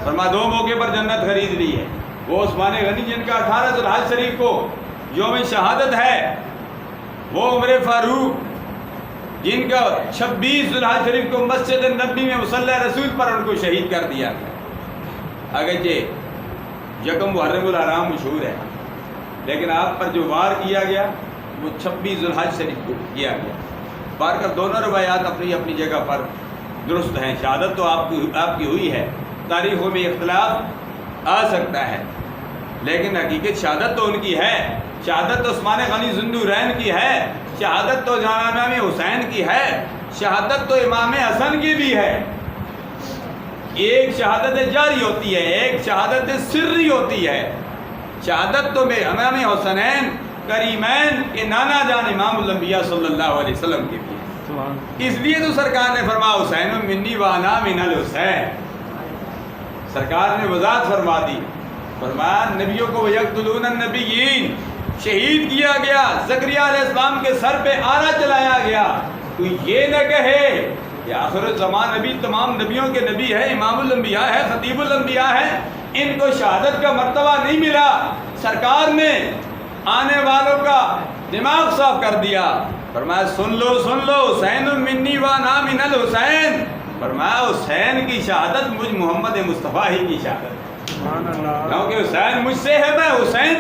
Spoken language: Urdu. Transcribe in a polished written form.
فرمایا دو موقع پر جنت خرید لی ہے، وہ عثمان غنی جن کا 18 ذوالحج شریف کو یوم شہادت ہے، وہ عمر فاروق جن کا 26 ذوالحج شریف کو مسجد نبی میں مصلی رسول پر ان کو شہید کر دیا گیا۔ اگرچہ یکم محرم الحرام مشہور ہے، لیکن آپ پر جو وار کیا گیا وہ 26 ذوالحج شریف کو کیا گیا۔ بار کر دونوں روایات اپنی اپنی جگہ پر درست ہیں۔ شہادت تو آپ کی ہوئی ہے، تاریخوں میں اختلاف آ سکتا ہے، لیکن حقیقت شہادت تو ان کی ہے۔ شہادت تو عثمان غنی ذوالنورین کی ہے، شہادت تو امام حسین کی ہے، شہادت تو امام حسن کی بھی ہے۔ ایک شہادت جاری ہوتی ہے، ایک شہادت سری ہوتی ہے۔ شہادت تو امام حسنین کریمین کے نانا جان امام الانبیاء صلی اللہ علیہ وسلم کے بھی ہے۔ اس لیے تو سرکار نے فرمایا حسین منی وانا من الحسین۔ سرکار نے وضاحت فرما دی، فرمایا نبیوں کو یقتلون النبیین، شہید کیا گیا، زکریا علیہ السلام کے سر پہ آرا چلایا گیا۔ تو یہ نہ کہے کہ آخر الزمان نبی تمام نبیوں کے نبی ہے، امام الانبیاء ہے، خطیب الانبیاء ہے، ان کو شہادت کا مرتبہ نہیں ملا۔ سرکار نے آنے والوں کا دماغ صاف کر دیا، فرمایا سن لو حسین منی وانا من الحسین۔ فرمایا حسین کی شہادت مجھ محمد مصطفیٰ ہی کی شہادت، کیونکہ حسین مجھ سے ہے، میں حسین